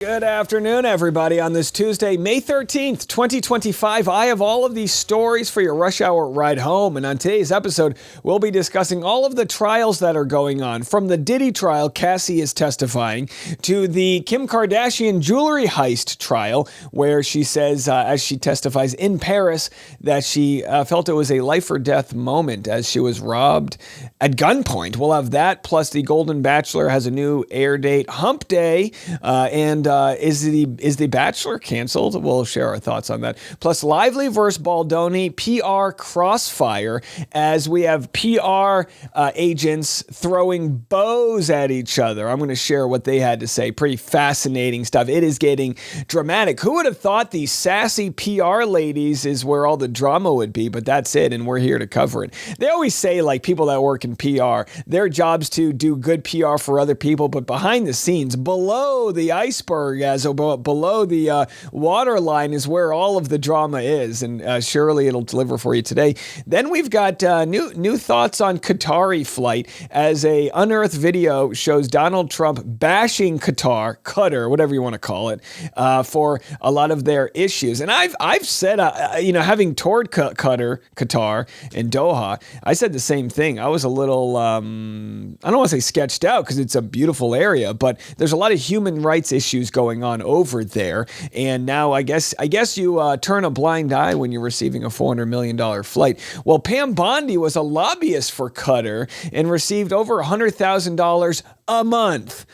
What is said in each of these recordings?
Good afternoon, everybody. On this Tuesday, May 13th, 2025, I have all of these stories for your rush hour ride home. And on today's episode, we'll be discussing all of the trials that are going on. From the Diddy trial, Cassie is testifying, to the Kim Kardashian jewelry heist trial, where she says, as she testifies in Paris, that she felt it was a life or death moment as she was robbed at gunpoint. We'll have that, plus the Golden Bachelor has a new air date, Hump Day, and is the Bachelor canceled? We'll share our thoughts on that. Plus, Lively versus Baldoni, PR crossfire, as we have PR agents throwing bows at each other. I'm going to share what they had to say. Pretty fascinating stuff. It is getting dramatic. Who would have thought the sassy PR ladies is where all the drama would be? But that's it, and we're here to cover it. They always say, like, people that work in PR, their job's to do good PR for other people, but behind the scenes, below the iceberg, as below the waterline is where all of the drama is, and surely it'll deliver for you today. Then we've got new thoughts on Qatari flight, as a unearthed video shows Donald Trump bashing Qatar, whatever you want to call it, for a lot of their issues. And I've said, having toured Qatar and Doha, I said the same thing. I was a little, I don't want to say sketched out because it's a beautiful area, but there's a lot of human rights issues going on over there. And now I guess you turn a blind eye when you're receiving a $400 million flight. Well, Pam Bondi was a lobbyist for Qatar and received over $100,000 a month.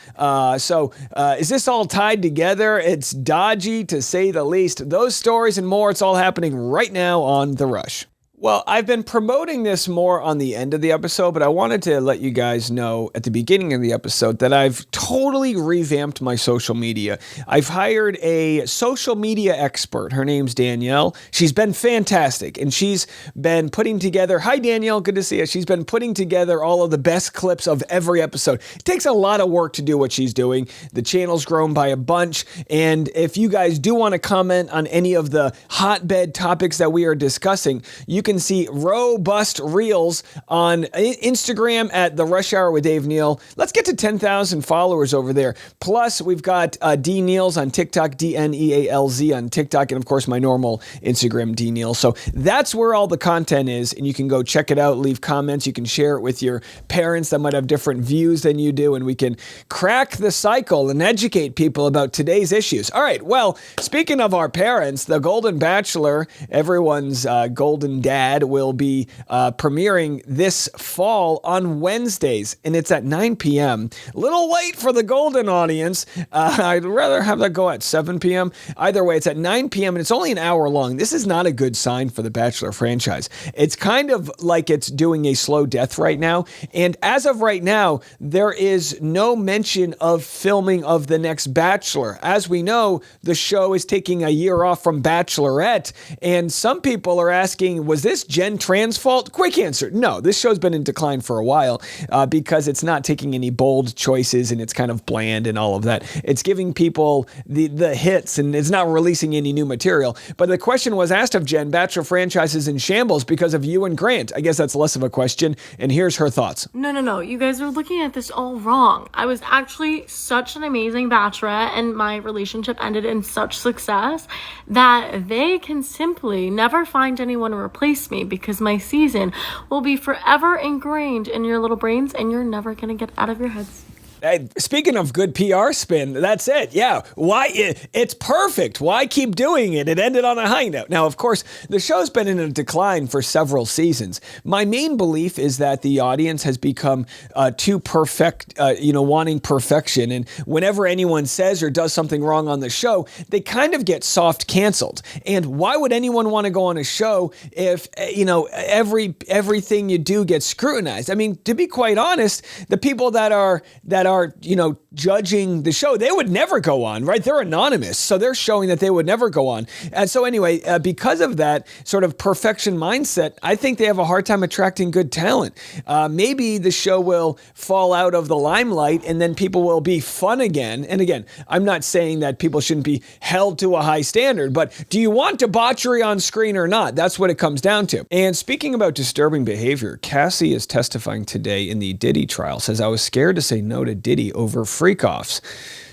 So is this all tied together? It's dodgy, to say the least. Those stories and more, it's all happening right now on The Rush. Well, I've been promoting this more on the end of the episode, but I wanted to let you guys know at the beginning of the episode that I've totally revamped my social media. I've hired a social media expert. Her name's Danielle. She's been fantastic, and she's been putting together... Hi, Danielle. Good to see you. She's been putting together all of the best clips of every episode. It takes a lot of work to do what she's doing. The channel's grown by a bunch, and if you guys do want to comment on any of the hotbed topics that we are discussing, you can see robust reels on Instagram at The Rush Hour with Dave Neal. Let's get to 10,000 followers over there. Plus, we've got D Neals on TikTok, DNEALZ on TikTok, and of course, my normal Instagram, D Neal. So that's where all the content is, and you can go check it out, leave comments. You can share it with your parents that might have different views than you do, and we can crack the cycle and educate people about today's issues. All right, well, speaking of our parents, the Golden Bachelor, everyone's golden dad, will be premiering this fall on Wednesdays, and it's at 9 p.m. A little late for the Golden audience. I'd rather have that go at 7 p.m. Either way, it's at 9 p.m. and it's only an hour long. This is not a good sign for the Bachelor franchise. It's kind of like it's doing a slow death right now, and as of right now, there is no mention of filming of the next Bachelor. As we know, the show is taking a year off from Bachelorette, and some people are asking, was this Jen Tran's fault? Quick answer, no. This show's been in decline for a while because it's not taking any bold choices and it's kind of bland and all of that. It's giving people the hits and it's not releasing any new material. But the question was asked of Jen, Bachelor franchise is in shambles because of you and Grant. I guess that's less of a question, and here's her thoughts. No. You guys are looking at this all wrong. I was actually such an amazing Bachelorette, and my relationship ended in such success that they can simply never find anyone to replace me, because my season will be forever ingrained in your little brains and you're never going to get out of your heads. Hey, speaking of good PR spin, that's it. Yeah. Why? It's perfect. Why keep doing it? It ended on a high note. Now, of course, the show's been in a decline for several seasons. My main belief is that the audience has become too perfect, wanting perfection. And whenever anyone says or does something wrong on the show, they kind of get soft canceled. And why would anyone want to go on a show if, everything you do gets scrutinized? I mean, to be quite honest, the people that are judging the show, they would never go on, right? They're anonymous, so they're showing that they would never go on. And so anyway, because of that sort of perfection mindset, I think they have a hard time attracting good talent. Maybe the show will fall out of the limelight and then people will be fun again. And again, I'm not saying that people shouldn't be held to a high standard, but do you want debauchery on screen or not? That's what it comes down to. And speaking about disturbing behavior, Cassie is testifying today in the Diddy trial, says, I was scared to say no to Diddy over freak-offs.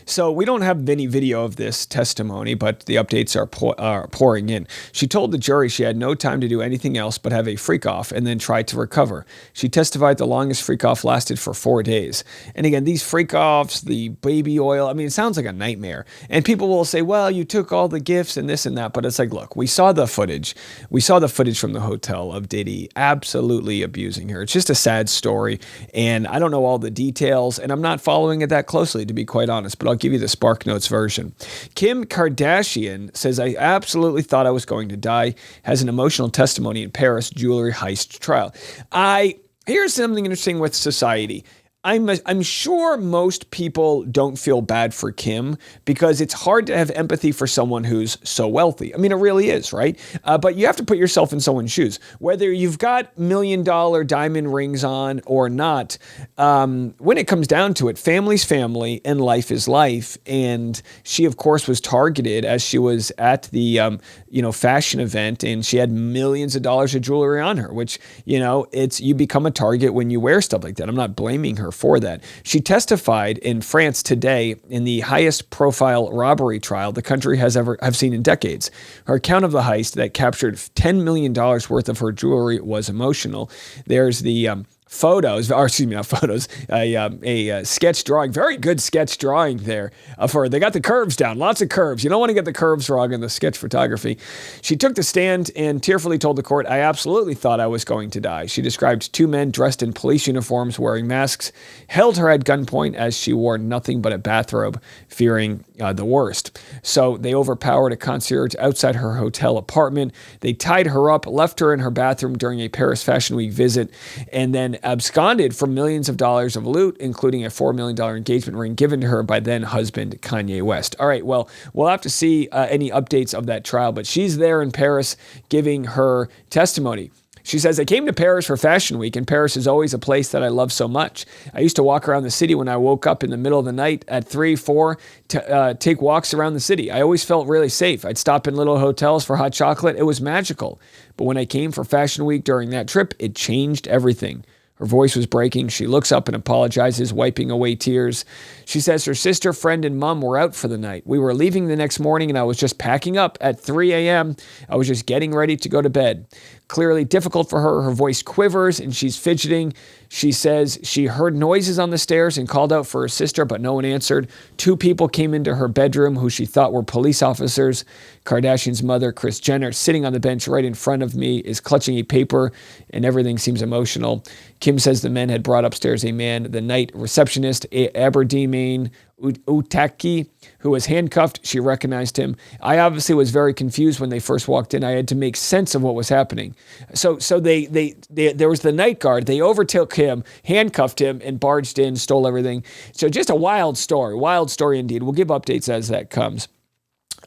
So we don't have any video of this testimony, but the updates are pouring in. She told the jury she had no time to do anything else but have a freak off and then try to recover. She testified the longest freak off lasted for 4 days. And again, these freak offs, the baby oil, I mean, it sounds like a nightmare. And people will say, well, you took all the gifts and this and that. But it's like, look, we saw the footage. We saw the footage from the hotel of Diddy absolutely abusing her. It's just a sad story. And I don't know all the details. And I'm not following it that closely, to be quite honest. But I'll give you the Spark Notes version. Kim Kardashian says, I absolutely thought I was going to die. Has an emotional testimony in Paris jewelry heist trial. Here's something interesting with society. I'm sure most people don't feel bad for Kim because it's hard to have empathy for someone who's so wealthy. I mean, it really is, right? But you have to put yourself in someone's shoes. Whether you've got $1 million diamond rings on or not, when it comes down to it, family's family and life is life. And she, of course, was targeted as she was at the fashion event, and she had millions of dollars of jewelry on her, which, you become a target when you wear stuff like that. I'm not blaming her for that. She testified in France today in the highest profile robbery trial the country has ever seen in decades. Her account of the heist that captured $10 million worth of her jewelry was emotional. There's the photos, or excuse me, not photos, a sketch drawing, very good sketch drawing there of her. They got the curves down, lots of curves. You don't want to get the curves wrong in the sketch photography. She took the stand and tearfully told the court, I absolutely thought I was going to die. She described 2 men dressed in police uniforms wearing masks, held her at gunpoint as she wore nothing but a bathrobe, fearing the worst. So they overpowered a concierge outside her hotel apartment. They tied her up, left her in her bathroom during a Paris Fashion Week visit, and then absconded for millions of dollars of loot, including a $4 million engagement ring given to her by then husband Kanye West. All right, well, we'll have to see any updates of that trial, but she's there in Paris giving her testimony. She says, I came to Paris for Fashion Week, and Paris is always a place that I love so much. I used to walk around the city when I woke up in the middle of the night at 3, 4 to take walks around the city. I always felt really safe. I'd stop in little hotels for hot chocolate. It was magical. But when I came for Fashion Week during that trip, it changed everything. Her voice was breaking. She looks up and apologizes, wiping away tears. She says her sister, friend, and mom were out for the night. We were leaving the next morning, and I was just packing up at 3 a.m. I was just getting ready to go to bed. Clearly difficult for her. Her voice quivers, and she's fidgeting. She says she heard noises on the stairs and called out for her sister, but no one answered. 2 people came into her bedroom who she thought were police officers. Kardashian's mother, Kris Jenner, sitting on the bench right in front of me, is clutching a paper, and everything seems emotional. Kim says the men had brought upstairs a man, the night receptionist, Aberdeen Utaki, who was handcuffed. She recognized him. I obviously was very confused when they first walked in. I had to make sense of what was happening. So they there was the night guard. They overtook him, handcuffed him, and barged in, stole everything. So just a wild story indeed. We'll give updates as that comes.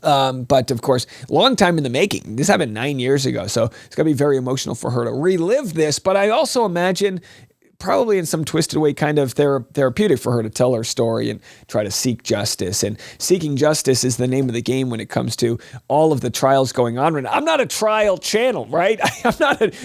But of course, long time in the making. This happened 9 years ago, so it's going to be very emotional for her to relive this. But I also imagine probably in some twisted way, kind of therapeutic for her to tell her story and try to seek justice. And seeking justice is the name of the game when it comes to all of the trials going on. I'm not a trial channel, right?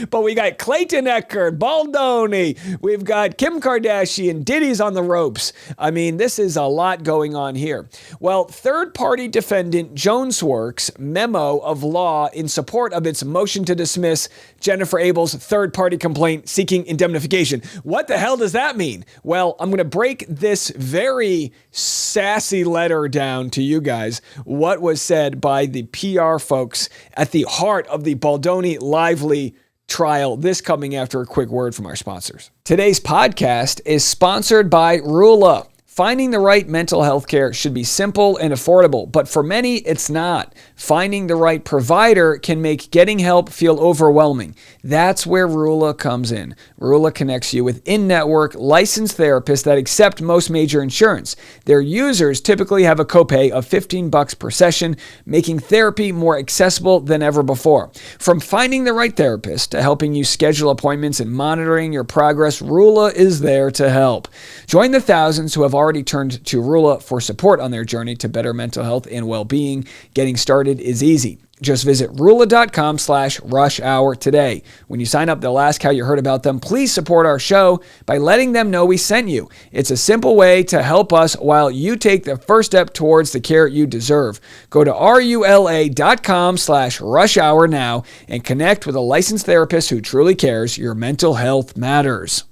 But we got Clayton Echard, Baldoni, we've got Kim Kardashian, Diddy's on the ropes. I mean, this is a lot going on here. Well, third-party defendant JonesWorks memo of law in support of its motion to dismiss Jennifer Abel's third-party complaint seeking indemnification. What the hell does that mean? Well, I'm going to break this very sassy letter down to you guys. What was said by the PR folks at the heart of the Baldoni Lively trial. This coming after a quick word from our sponsors. Today's podcast is sponsored by Rula. Finding the right mental health care should be simple and affordable, but for many, it's not. Finding the right provider can make getting help feel overwhelming. That's where Rula comes in. Rula connects you with in-network licensed therapists that accept most major insurance. Their users typically have a copay of $15 per session, making therapy more accessible than ever before. From finding the right therapist to helping you schedule appointments and monitoring your progress, Rula is there to help. Join the thousands who have already turned to Rula for support on their journey to better mental health and well-being. Getting started is easy. Just visit Rula.com/rush hour today. When you sign up, they'll ask how you heard about them. Please support our show by letting them know we sent you. It's a simple way to help us while you take the first step towards the care you deserve. Go to RULA.com/rush hour now and connect with a licensed therapist who truly cares. Your mental health matters.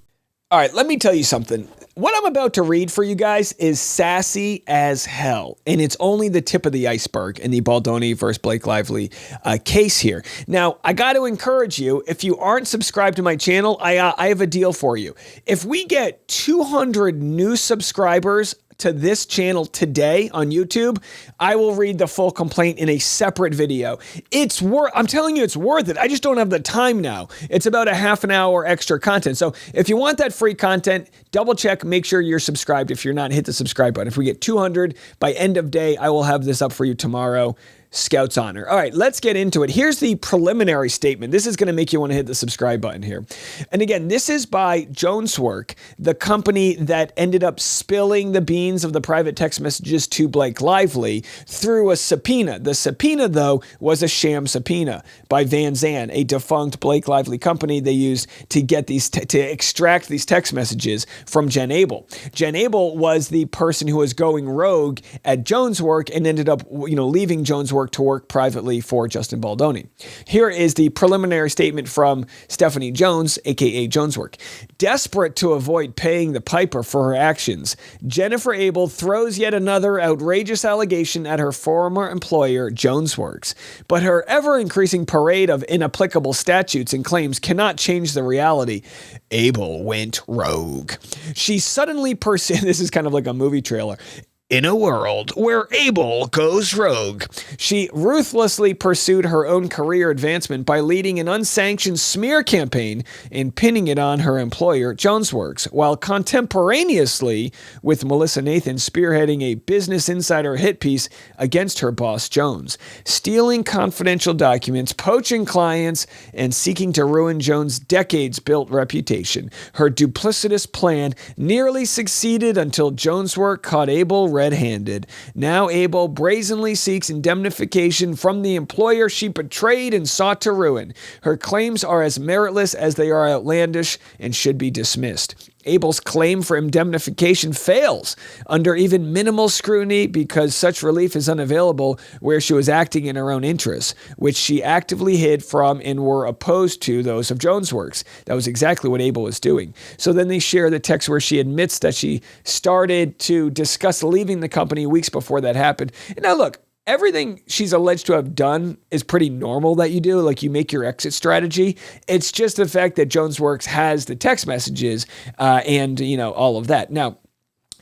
All right, let me tell you something. What I'm about to read for you guys is sassy as hell, and it's only the tip of the iceberg in the Baldoni versus Blake Lively case here. Now, I got to encourage you, if you aren't subscribed to my channel, I have a deal for you. If we get 200 new subscribers to this channel today on YouTube, I will read the full complaint in a separate video. I'm telling you, it's worth it. I just don't have the time now. It's about a half an hour extra content. So if you want that free content, double check, make sure you're subscribed. If you're not, hit the subscribe button. If we get 200 by end of day, I will have this up for you tomorrow. Scout's honor. All right, let's get into it. Here's the preliminary statement. This is going to make you want to hit the subscribe button here. And again, this is by Joneswork, the company that ended up spilling the beans of the private text messages to Blake Lively through a subpoena. The subpoena, though, was a sham subpoena by Van Zandt, a defunct Blake Lively company they used to get these to extract these text messages from Jen Abel. Jen Abel was the person who was going rogue at Joneswork and ended up, leaving Joneswork to work privately for Justin Baldoni. Here is the preliminary statement from Stephanie Jones, aka Joneswork. Desperate to avoid paying the piper for her actions, Jennifer Abel throws yet another outrageous allegation at her former employer, Jonesworks. But her ever-increasing parade of inapplicable statutes and claims cannot change the reality. Abel went rogue. She suddenly this is kind of like a movie trailer. In a world where Abel goes rogue, she ruthlessly pursued her own career advancement by leading an unsanctioned smear campaign and pinning it on her employer, Jonesworks, while contemporaneously with Melissa Nathan spearheading a Business Insider hit piece against her boss, Jones, stealing confidential documents, poaching clients, and seeking to ruin Jones' decades-built reputation. Her duplicitous plan nearly succeeded until Joneswork caught Abel red-handed. Now Abel brazenly seeks indemnification from the employer she betrayed and sought to ruin. Her claims are as meritless as they are outlandish and should be dismissed. Abel's claim for indemnification fails under even minimal scrutiny because such relief is unavailable where she was acting in her own interests, which she actively hid from and were opposed to those of Jonesworks. That was exactly what Abel was doing. So then they share the text where she admits that she started to discuss leaving the company weeks before that happened. And now look, everything she's alleged to have done is pretty normal that you do, like you make your exit strategy. It's just the fact that Jonesworks has the text messages and all of that. Now,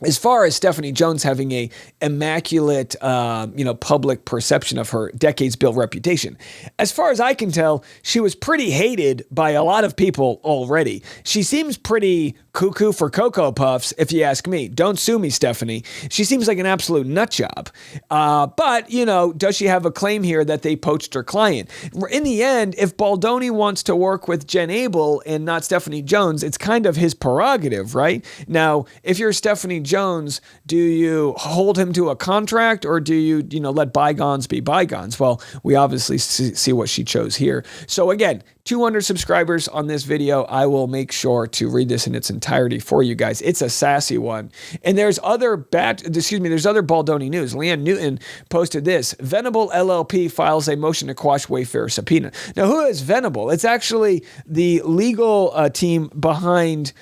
as far as Stephanie Jones having a immaculate, public perception of her decades-built reputation, as far as I can tell, she was pretty hated by a lot of people already. She seems pretty cuckoo for Cocoa Puffs, if you ask me. Don't sue me, Stephanie. She seems like an absolute nut job. But, does she have a claim here that they poached her client? In the end, if Baldoni wants to work with Jen Abel and not Stephanie Jones, it's kind of his prerogative, right? Now, if you're Stephanie Jones, do you hold him to a contract or do you, let bygones be bygones? Well, we obviously see what she chose here. So again, 200 subscribers on this video. I will make sure to read this in its entirety for you guys. It's a sassy one. And there's other Baldoni news. Leanne Newton posted this. Venable LLP files a motion to quash Wayfair subpoena. Now, who is Venable? It's actually the legal team behind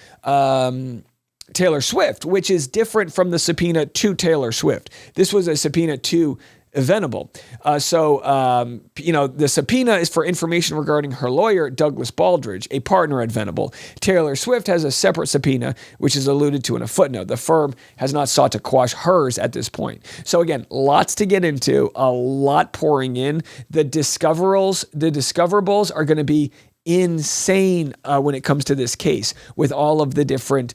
Taylor Swift, which is different from the subpoena to Taylor Swift. This was a subpoena to Venable. The subpoena is for information regarding her lawyer, Douglas Baldridge, a partner at Venable. Taylor Swift has a separate subpoena, which is alluded to in a footnote. The firm has not sought to quash hers at this point. So again, lots to get into, a lot pouring in. The discoverables are going to be insane when it comes to this case with all of the different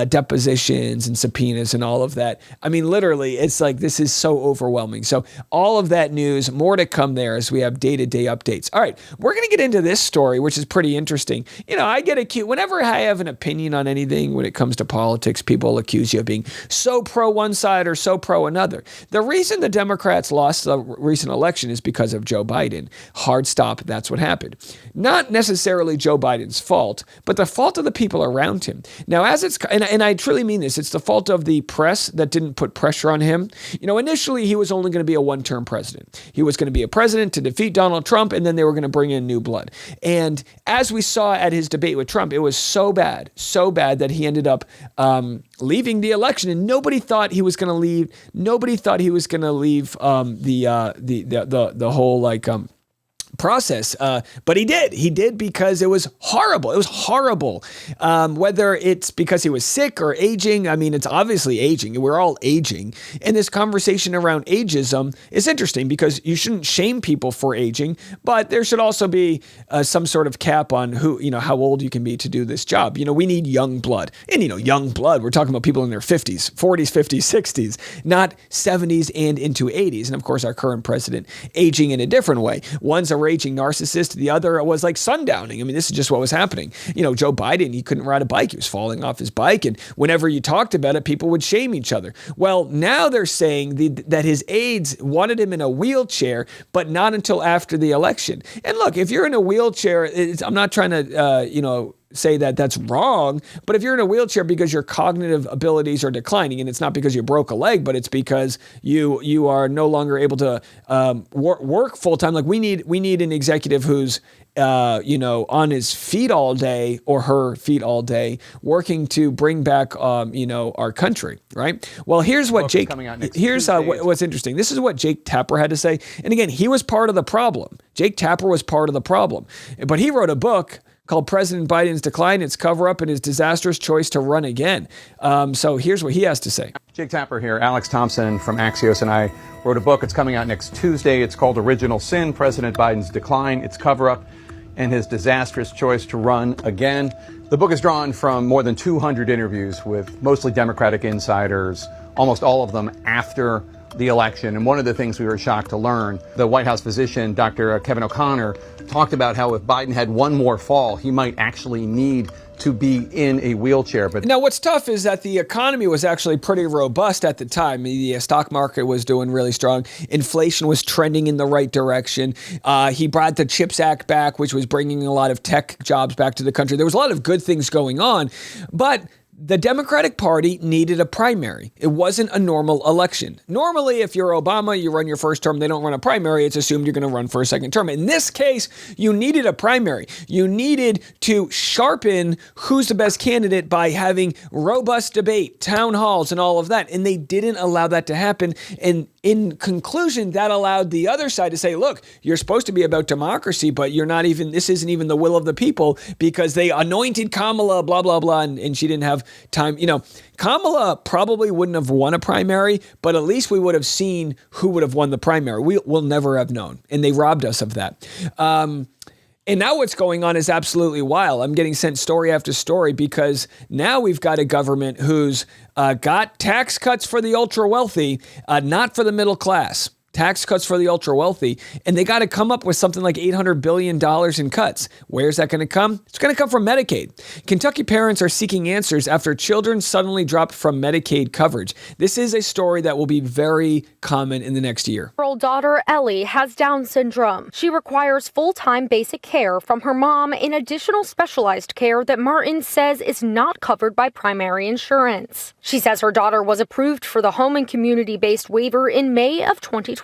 depositions and subpoenas and all of that. I mean, literally, it's like this is so overwhelming. So all of that news, more to come there as we have day-to-day updates. All right, we're going to get into this story, which is pretty interesting. You know, I get accused whenever I have an opinion on anything when it comes to politics, people accuse you of being so pro one side or so pro another. The reason the Democrats lost the recent election is because of Joe Biden. Hard stop, that's what happened. Not necessarily Joe Biden's fault, but the fault of the people around him. Now, and I truly mean this, it's the fault of the press that didn't put pressure on him. You know, initially he was only going to be a one-term president. He was going to be a president to defeat Donald Trump, and then they were going to bring in new blood. And as we saw at his debate with Trump, it was so bad that he ended up leaving the election, and nobody thought he was going to leave. Nobody thought he was going to leave the whole process. But he did because it was horrible. It was horrible. Whether it's because he was sick or aging, I mean, it's obviously aging. We're all aging. And this conversation around ageism is interesting because you shouldn't shame people for aging, but there should also be some sort of cap on how old you can be to do this job. You know, we need young blood. And, young blood, we're talking about people in their 50s, 40s, 50s, 60s, not 70s and into 80s. And of course, our current president aging in a different way. One's a raging narcissist. The other was like sundowning. I mean, this is just what was happening. Joe Biden, he couldn't ride a bike. He was falling off his bike. And whenever you talked about it, people would shame each other. Well, now they're saying that his aides wanted him in a wheelchair, but not until after the election. And look, if you're in a wheelchair, I'm not trying to, say that that's wrong, but if you're in a wheelchair because your cognitive abilities are declining, and it's not because you broke a leg, but it's because you are no longer able to work full time. Like we need an executive who's on his feet all day or her feet all day, working to bring back our country, right? Well, here's what what's interesting. This is what Jake Tapper had to say, and again, he was part of the problem. Jake Tapper was part of the problem, but he wrote a book called President Biden's Decline, Its Cover-Up, and His Disastrous Choice to Run Again. So here's what he has to say. Jake Tapper here. Alex Thompson from Axios and I wrote a book. It's coming out next Tuesday. It's called Original Sin, President Biden's Decline, Its Cover-Up, and His Disastrous Choice to Run Again. The book is drawn from more than 200 interviews with mostly Democratic insiders, almost all of them after the election. And one of the things we were shocked to learn, the White House physician, Dr. Kevin O'Connor, talked about how if Biden had one more fall, he might actually need to be in a wheelchair. But now what's tough is that the economy was actually pretty robust at the time. The stock market was doing really strong. Inflation was trending in the right direction. He brought the CHIPS Act back, which was bringing a lot of tech jobs back to the country. There was a lot of good things going on, but the Democratic Party needed a primary. It wasn't a normal election. Normally, if you're Obama, you run your first term, they don't run a primary. It's assumed you're going to run for a second term. In this case, you needed a primary. You needed to sharpen who's the best candidate by having robust debate, town halls, and all of that. And they didn't allow that to happen. And in conclusion, that allowed the other side to say, look, you're supposed to be about democracy, but this isn't even the will of the people because they anointed Kamala, blah, blah, blah, and she didn't have time. Kamala probably wouldn't have won a primary, but at least we would have seen who would have won the primary. We'll never have known, and they robbed us of that. And now what's going on is absolutely wild. I'm getting sent story after story because now we've got a government who's got tax cuts for the ultra wealthy, not for the middle class. Tax cuts for the ultra wealthy, and they got to come up with something like $800 billion in cuts. Where's that going to come? It's going to come from Medicaid. Kentucky parents are seeking answers after children suddenly dropped from Medicaid coverage. This is a story that will be very common in the next year. Her daughter, Ellie, has Down syndrome. She requires full-time basic care from her mom and additional specialized care that Martin says is not covered by primary insurance. She says her daughter was approved for the home and community-based waiver in May of 2024.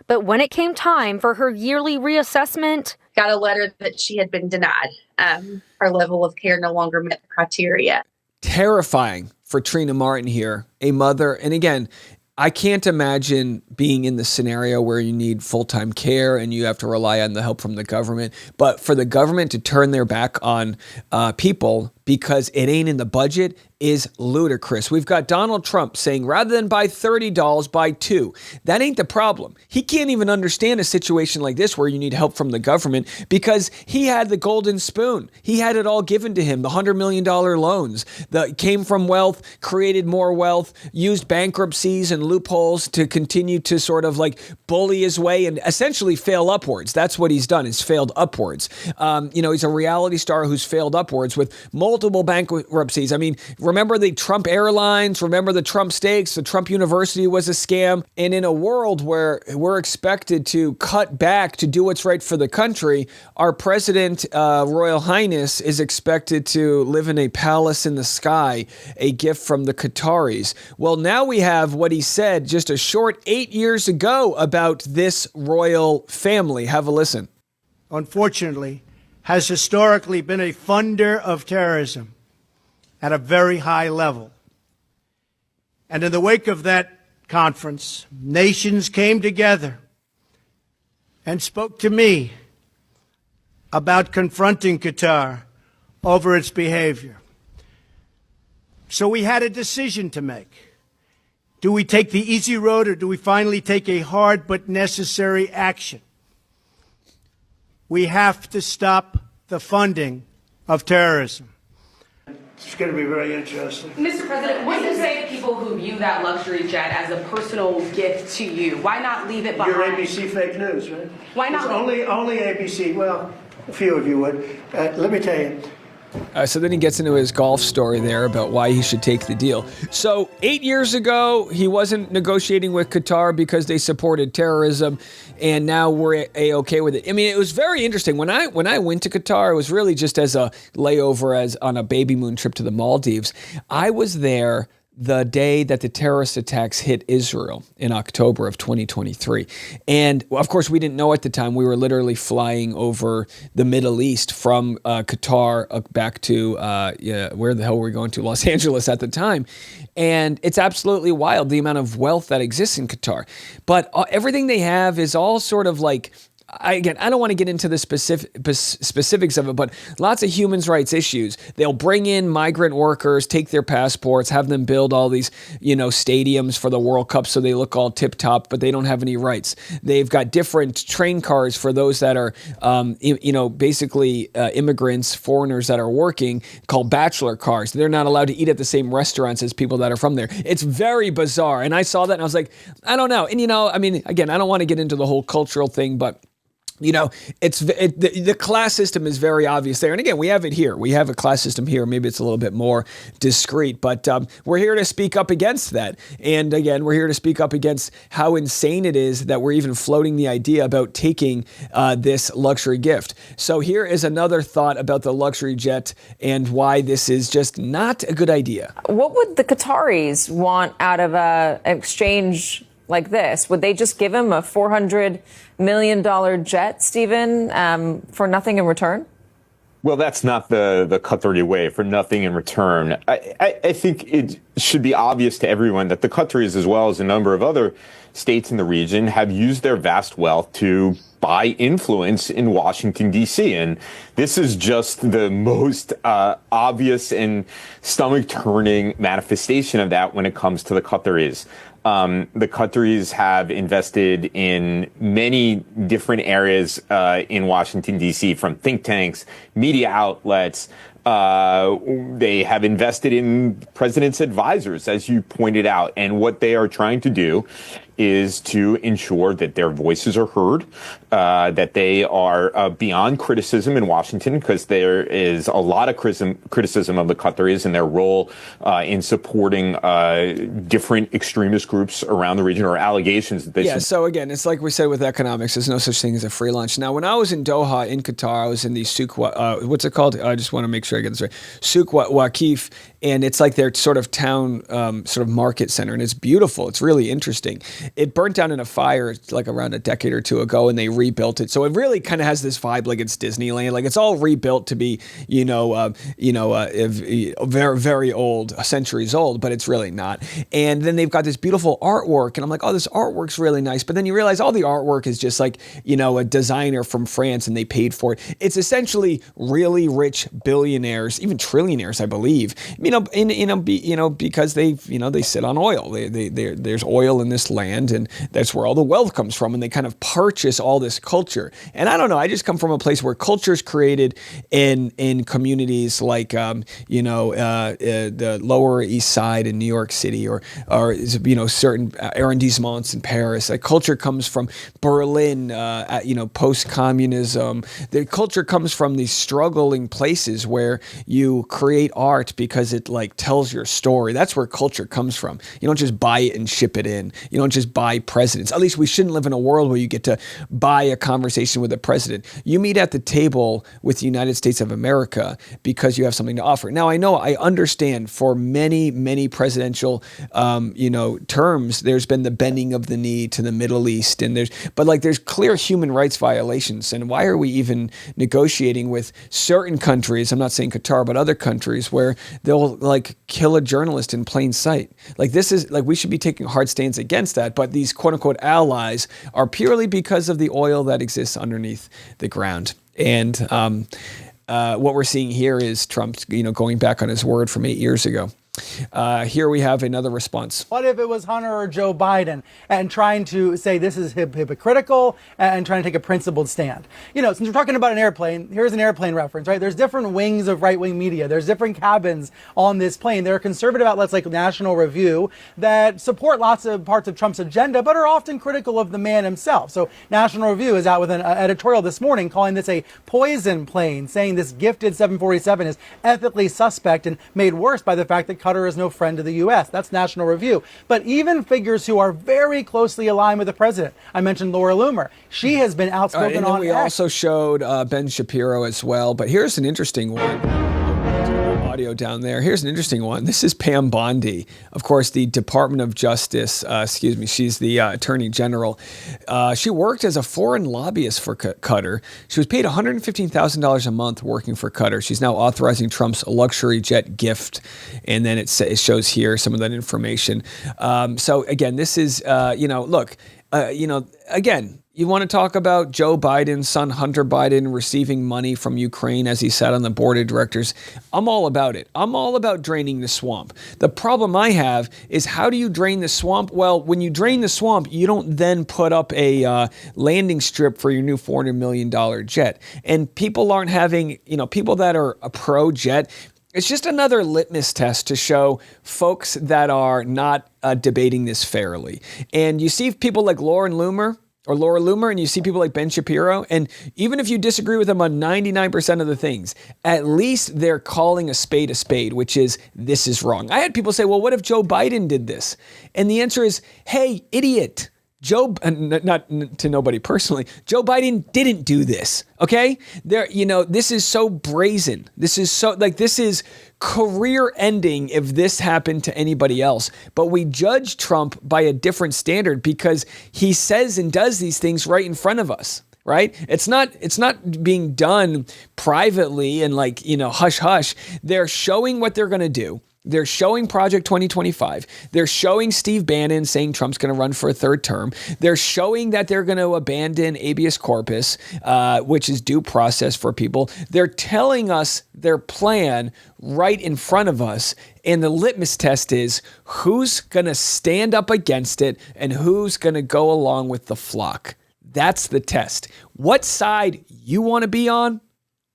But when it came time for her yearly reassessment, got a letter that she had been denied. Her level of care no longer met the criteria. Terrifying for Trina Martin here, a mother. And again, I can't imagine being in the scenario where you need full-time care and you have to rely on the help from the government. But for the government to turn their back on people because it ain't in the budget is ludicrous. We've got Donald Trump saying rather than buy $30, buy $2. That ain't the problem. He can't even understand a situation like this where you need help from the government because he had the golden spoon. He had it all given to him, the $100 million loans that came from wealth, created more wealth, used bankruptcies and loopholes to continue to sort of like bully his way and essentially fail upwards. That's what he's done, is failed upwards. He's a reality star who's failed upwards with multiple bankruptcies. I mean, remember the Trump Airlines, remember the Trump Steaks, the Trump University was a scam. And in a world where we're expected to cut back to do what's right for the country, our president, Royal Highness, is expected to live in a palace in the sky, a gift from the Qataris. Well, now we have what he said just a short 8 years ago about this royal family. Have a listen. Unfortunately, has historically been a funder of terrorism at a very high level. And in the wake of that conference, nations came together and spoke to me about confronting Qatar over its behavior. So we had a decision to make. Do we take the easy road or do we finally take a hard but necessary action? We have to stop the funding of terrorism. It's going to be very interesting. Mr. President, what do you say to people who view that luxury jet as a personal gift to you? Why not leave it behind? You're ABC fake news, right? Why not? It's only ABC. Well, a few of you would. Let me tell you. So then he gets into his golf story there about why he should take the deal. So 8 years ago, he wasn't negotiating with Qatar because they supported terrorism, and now we're A-okay with it. I mean, it was very interesting. When I went to Qatar, it was really just as a layover, as on a baby moon trip to the Maldives. I was there the day that the terrorist attacks hit Israel in October of 2023. And of course, we didn't know at the time. We were literally flying over the Middle East from Qatar back to, where the hell were we going to? Los Angeles at the time. And it's absolutely wild, the amount of wealth that exists in Qatar. But everything they have is all sort of like, I don't want to get into the specifics of it, but lots of human rights issues. They'll bring in migrant workers, take their passports, have them build all these, stadiums for the World Cup so they look all tip-top, but they don't have any rights. They've got different train cars for those that are, basically immigrants, foreigners that are working, called Bachelor cars. They're not allowed to eat at the same restaurants as people that are from there. It's very bizarre. And I saw that and I was like, I don't know. And, I don't want to get into the whole cultural thing, but the class system is very obvious there. And again, we have it here. We have a class system here. Maybe it's a little bit more discreet, but we're here to speak up against that. And again, we're here to speak up against how insane it is that we're even floating the idea about taking this luxury gift. So here is another thought about the luxury jet and why this is just not a good idea. What would the Qataris want out of an exchange like this? Would they just give him a $400 million jet, Stephen, for nothing in return? Well, that's not the Qatari way, for nothing in return. I think it should be obvious to everyone that the Qataris, as well as a number of other states in the region, have used their vast wealth to buy influence in Washington, D.C. And this is just the most obvious and stomach-turning manifestation of that when it comes to the Qataris. The Qataris have invested in many different areas in Washington, D.C., from think tanks, media outlets. They have invested in president's advisors, as you pointed out. And what they are trying to do is to ensure that their voices are heard, that they are beyond criticism in Washington, because there is a lot of criticism of the Qataris and their role in supporting different extremist groups around the region, or allegations that they so again, it's like we said with economics, there's no such thing as a free lunch. Now, when I was in Doha, in Qatar, I was in the Souk, what's it called? I just want to make sure I get this right. Souk Waqif. and it's like their sort of town sort of market center, and it's beautiful. It's really interesting. It burnt down in a fire like around a decade or two ago, and they rebuilt it. So it really kind of has this vibe like it's Disneyland. Like it's all rebuilt to be, very, very old, centuries old, but it's really not. And then they've got this beautiful artwork, and I'm like, oh, this artwork's really nice. But then you realize all the artwork is just like, a designer from France, and they paid for it. It's essentially really rich billionaires, even trillionaires, I believe. Because they sit on oil. There's oil in this land, and that's where all the wealth comes from. And they kind of purchase all this culture. And I don't know. I just come from a place where culture is created in communities like the Lower East Side in New York City, or certain arrondissements in Paris. Like culture comes from Berlin, post-communism. The culture comes from these struggling places where you create art because it like tells your story. That's where culture comes from. You don't just buy it and ship it in. You don't just buy presidents. At least we shouldn't live in a world where you get to buy a conversation with a president. You meet at the table with the United States of America because you have something to offer. Now, I understand for many, many presidential, terms, there's been the bending of the knee to the Middle East, but there's clear human rights violations. And why are we even negotiating with certain countries? I'm not saying Qatar, but other countries where they'll kill a journalist in plain sight. We should be taking hard stands against that. But these quote unquote allies are purely because of the oil that exists underneath the ground. And what we're seeing here is Trump, going back on his word from 8 years ago. Here we have another response. What if it was Hunter or Joe Biden and trying to say this is hypocritical and trying to take a principled stand? Since we're talking about an airplane, here's an airplane reference, right? There's different wings of right-wing media. There's different cabins on this plane. There are conservative outlets like National Review that support lots of parts of Trump's agenda, but are often critical of the man himself. So National Review is out with an editorial this morning calling this a poison plane, saying this gifted 747 is ethically suspect and made worse by the fact that Qatar is no friend of the U.S. That's National Review. But even figures who are very closely aligned with the president. I mentioned Laura Loomer. She has been outspoken on we also showed Ben Shapiro as well. But here's an interesting one. Audio down there. Here's an interesting one. This is Pam Bondi, of course, the Department of Justice. She's the Attorney General. She worked as a foreign lobbyist for Qatar. She was paid $115,000 a month working for Qatar. She's now authorizing Trump's luxury jet gift, and then it shows here some of that information. So again, this is again. You want to talk about Joe Biden's son, Hunter Biden, receiving money from Ukraine as he sat on the board of directors? I'm all about it. I'm all about draining the swamp. The problem I have is, how do you drain the swamp? Well, when you drain the swamp, you don't then put up a landing strip for your new $400 million jet. And people aren't having, people that are a pro-jet, it's just another litmus test to show folks that are not debating this fairly. And you see people like Laura Loomer, and you see people like Ben Shapiro, and even if you disagree with them on 99% of the things, at least they're calling a spade, which is, this is wrong. I had people say, well, what if Joe Biden did this? And the answer is, hey, idiot. Not to nobody personally, Joe Biden didn't do this, okay? This is so brazen. This is career ending if this happened to anybody else. But we judge Trump by a different standard because he says and does these things right in front of us. Right? It's not being done privately and hush hush. They're showing what they're going to do. They're showing Project 2025. They're showing Steve Bannon saying Trump's going to run for a third term. They're showing that they're going to abandon habeas corpus, which is due process for people. They're telling us their plan right in front of us. And the litmus test is, who's going to stand up against it and who's going to go along with the flock. That's the test. What side you want to be on,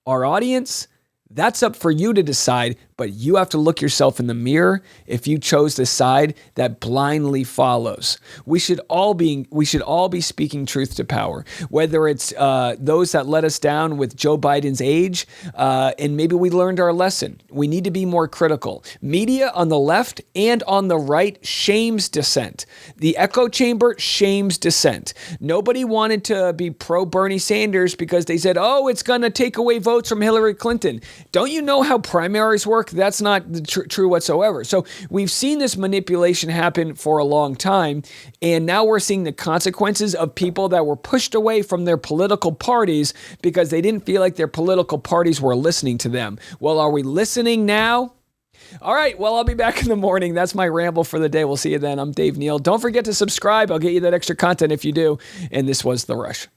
our audience, that's up for you to decide, but you have to look yourself in the mirror if you chose the side that blindly follows. We should all be speaking truth to power, whether it's those that let us down with Joe Biden's age, and maybe we learned our lesson. We need to be more critical. Media on the left and on the right shames dissent. The echo chamber shames dissent. Nobody wanted to be pro Bernie Sanders because they said, oh, it's going to take away votes from Hillary Clinton. Don't you know how primaries work? work. That's not true whatsoever. So we've seen this manipulation happen for a long time, and now we're seeing the consequences of people that were pushed away from their political parties because they didn't feel like their political parties were listening to them. Well, are we listening now? All right, well, I'll be back in the morning. That's my ramble for the day. We'll see you then. I'm Dave Neal. Don't forget to subscribe. I'll get you that extra content if you do. And this was The Rush.